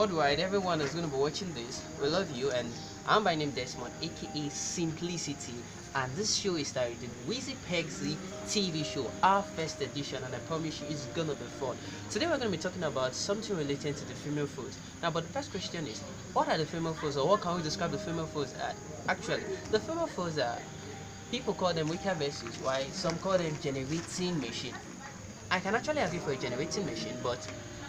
worldwide, everyone is going to be watching this. We love you, and I'm by name Desmond, aka Simplicity, and this show is titled Wizy Pexy TV Show, our first edition, and I promise you it's gonna be fun. Today we're gonna be talking about something related to the female foes. Now, but the first question is, what are the female foes, or what can we describe the female foes as? Actually, the female foes are, people call them weaker vessels, while some call them generating machine. I can actually agree for a generating machine, but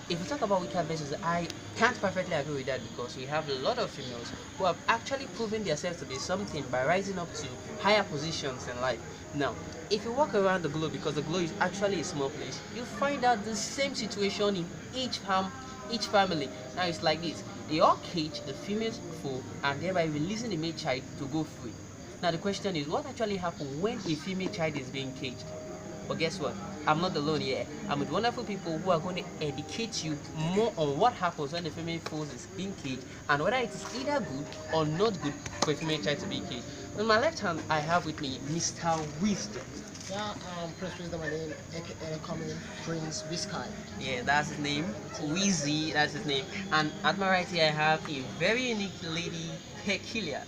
if we talk about weaker vessels, I can't perfectly agree with that because we have a lot of females who have actually proven themselves to be something by rising up to higher positions in life. Now, if you walk around the globe, because the globe is actually a small place, you find out the same situation in each family. Now it's like this: they all cage the female's foe and thereby releasing the male child to go free. Now the question is, what actually happens when a female child is being caged? But guess what? I'm not alone here. I'm with wonderful people who are going to educate you more on what happens when the female foe is being caged and whether it is either good or not good for a female child to be caged. On my left hand, I have with me Mr. Wisdom. Yeah, Prince Wisdom, my name, aka coming Prince Whiskey. Yeah, that's his name. Wizy, that's his name. And at my right here, I have a very unique lady, Peculiar.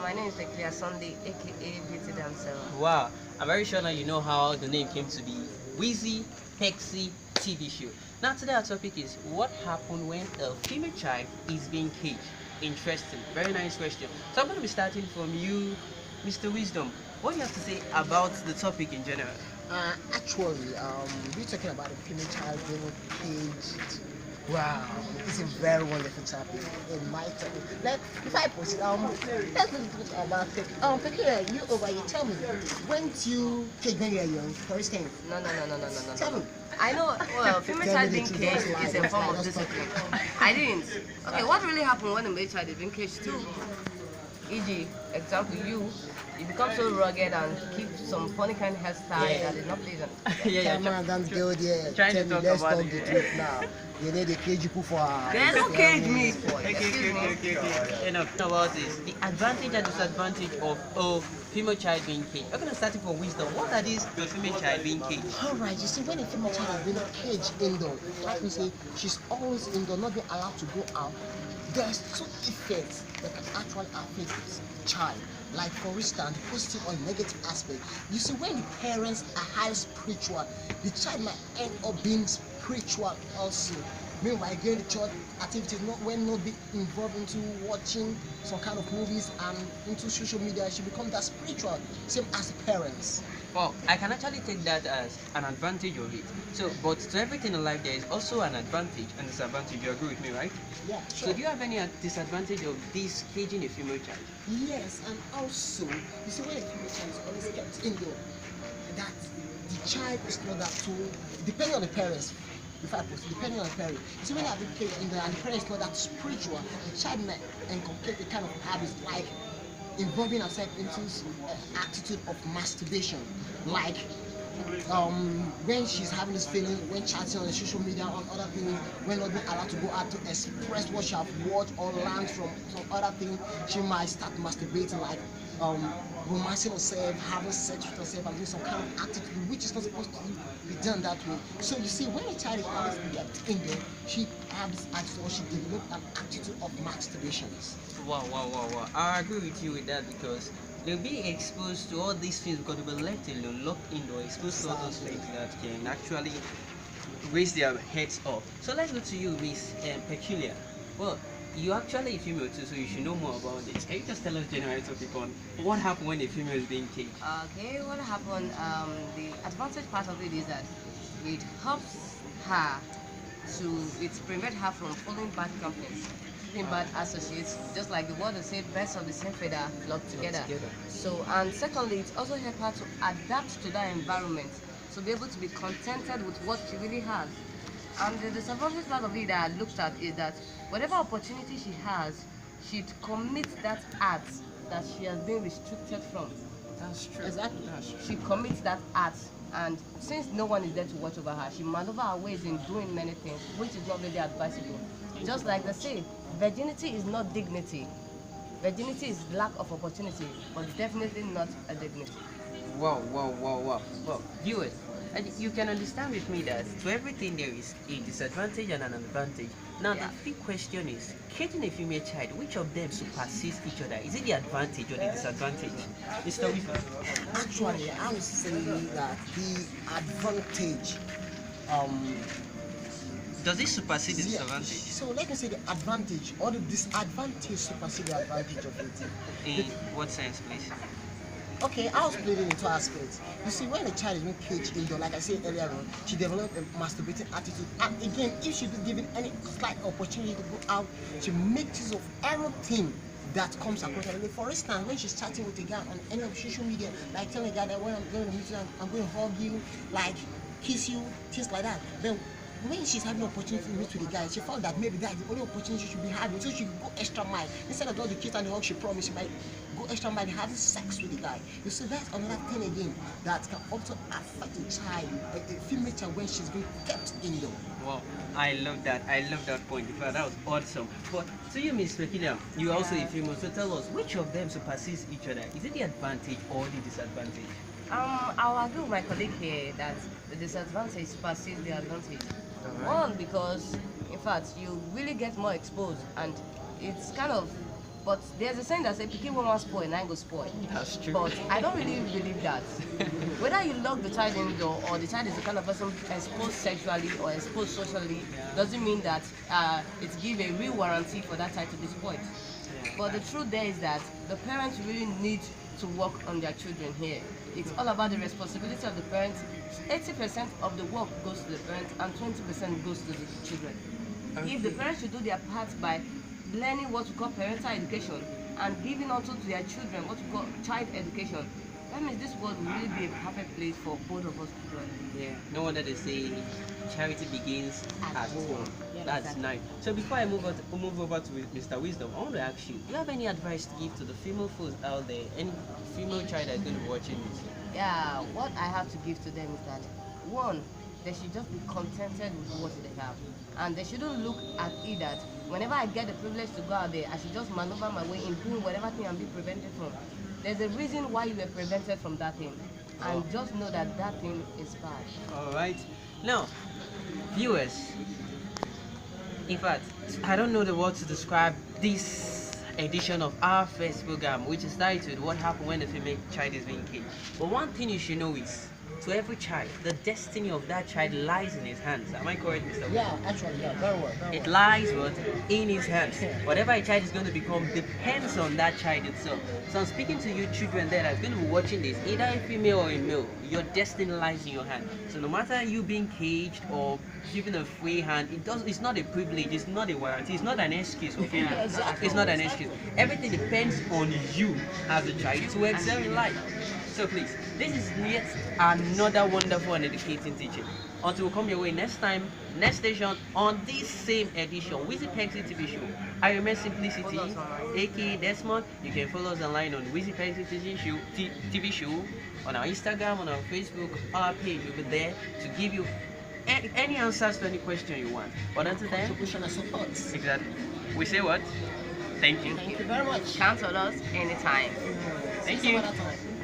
My name is Peculiar Sunday, aka Beauty Dancer. Wow, I'm very sure now you know how the name came to be. Wizy Pexy TV Show. Now today our topic is what happened when a female child is being caged. Interesting, very nice question. So I'm going to be starting from you, Mr. Wisdom. What do you have to say about the topic in general? Actually, we're talking about a female child being caged. Wow, it's a very wonderful topic in my topic. Like, if I post let's look about Peculiar, you over here, tell me, when do you cage when you're young, for instance? No. Tell me. I know, well, female child being caged is a form of discipline. I didn't. Okay, what really happened when a male child is being caged too? E.g., example, you become so rugged and keep some funny kind of hairstyle that is not pleasant. Come on, don't go there. Trying to Tell me, talk let's about talk it. the truth now. You need a cage you put for They don't cage me. Okay. Enough about this. The advantage and disadvantage of a female child being caged. We're going to start it from Wisdom. What are these the female child being caged? Alright, you see, when a female child has been caged indoor, like we say, she's always indoor, not being allowed to go out. There's two effects that can actually affect the child. Like, for instance, the positive or negative aspect. You see, when the parents are highly spiritual, the child might end up being spiritual also. Meanwhile, going to church activities, not be involved into watching some kind of movies and into social media, she becomes that spiritual, same as the parents. Well, I can actually take that as an advantage of it. So, but to everything in life, there is also an advantage and disadvantage. You agree with me, right? Yeah, sure. So, do you have any disadvantage of this caging a female child? Yes, and also, you see, when a female child is always kept indoor, that the child is not that too, depending on the parents, if I post, depending on the parent. You see, when they have been kept indoor and the parents is not that spiritual, the child might inculcate the kind of habits like involving herself into attitude of masturbation, like when she's having this feeling, when chatting on the social media, on other things, when not being allowed to go out to express what she have watched or learned from some other thing, she might start masturbating, like romancing herself, having sex with herself, and doing some kind of attitude which is not supposed to be done that way. So you see, when a child is always kept in there, she has this attitude, or she develops an attitude of masturbation. Wow. I agree with you with that because they'll be exposed to all these things because they'll be left alone, locked indoor, exposed to all those things that can actually raise their heads up. So let's go to you, Miss Peculiar. Well, you're actually a female too, so you should know more about this. Can you just tell us generally topic on what happened when a female is being caged? Okay, what happened? The advantage part of it is that it helps her it prevents her from following bad companies, keeping bad associates, just like the word they say, birds of the same feather flock together. So, and secondly, it also helps her to adapt to that environment, to be able to be contented with what she really has. And the disadvantage part of it that I looked at is that whatever opportunity she has, she'd commit that act that she has been restricted from. That's true. Exactly. That's true. She commits that act, and since no one is there to watch over her, she maneuver her ways in doing many things, which is not really advisable. Just like they say, virginity is not dignity. Virginity is lack of opportunity, but definitely not a dignity. Wow. Well, viewers, And you can understand with me that to everything there is a disadvantage and an advantage. Now Yeah. the big question is, catching a female child, which of them supersedes each other? Is it the advantage or the disadvantage? Mr. Wiszy? Actually, I would say that the advantage, um, Does it supersede the yeah, disadvantage? so let me say the advantage or the disadvantage supersede the advantage of it. In what sense, please? Okay, I was split it into aspects. You see, when a child is being caged indoor, like I said earlier on, she develops a masturbating attitude. And again, if she's given any slight opportunity to go out, she makes use of everything that comes across her. For instance, when she's chatting with a guy on any of social media, like telling a guy that when I'm going to meet you, I'm going to hug you, like kiss you, things like that. Then when she's having an opportunity to meet with the guy, she felt that maybe that's the only opportunity she should be having, so she could go extra mile. Instead of all the kiss and the hug she promised, she might go extra mile having sex with the guy. You see, that's another thing again that can also affect a child, a female child, when she's being kept indoor. Wow, I love that. I love that point. In fact, that was awesome. But to you, Miss Pekilia, you also a female, so tell us, which of them supersedes each other? Is it the advantage or the disadvantage? I'll agree with my colleague here that the disadvantage supersedes the advantage. One, because in fact you really get more exposed, and it's kind of. But there's a saying that says, "Pikin won't spoil, and I go spoil." That's true. But I don't really believe that. Whether you lock the child indoor or the child is the kind of person exposed sexually or exposed socially, doesn't mean that it's give a real warranty for that child to be spoiled. But the truth there is that the parents really need to work on their children here. It's all about the responsibility of the parents. 80% of the work goes to the parents and 20% goes to the children. If the parents should do their part by learning what we call parental education and giving also to their children what we call child education, that means this world will really be a perfect place for both of us to grow. Yeah, no wonder they say charity begins at home. Yeah, That's exactly. nice. So before I move over to Mr. Wisdom, I want to ask you, do you have any advice to give to the female folks out there, any female child that's going to be watching this? Yeah, what I have to give to them is that, one, they should just be contented with what they have. And they shouldn't look at it that whenever I get the privilege to go out there, I should just maneuver my way in doing whatever thing I'm being prevented from. There's a reason why you were prevented from that thing. And just know that that thing is bad. All right. Now, viewers, in fact, I don't know the word to describe this edition of our first program, which is titled "What Happened When a Female Child is Being Killed." But one thing you should know is, to every child, the destiny of that child lies in his hands. Am I correct, Mr. Wisdom? Yeah, actually, yeah, very well. It lies what in his hands. Whatever a child is going to become depends on that child itself. So I'm speaking to you children there that's going to be watching this, either a female or a male. Your destiny lies in your hand. So no matter you being caged or given a free hand, it's not a privilege, it's not a warranty, it's not an excuse. Okay? Exactly. It's not an excuse. Everything depends on you as a child to excel in life. So please, this is yet another wonderful and educating teaching. Until we come your way next time, next station, on this same edition, Wizy Pecczy TV show. I remain Simplicity, aka Desmond. You can follow us online on Wizy Pecczy TV show, on our Instagram, on our Facebook, our page will be there to give you any answers to any question you want. But until then, Contribution and support. exactly. We say what? Thank you. Thank you very much. Count on us anytime. Thank See you. some other time.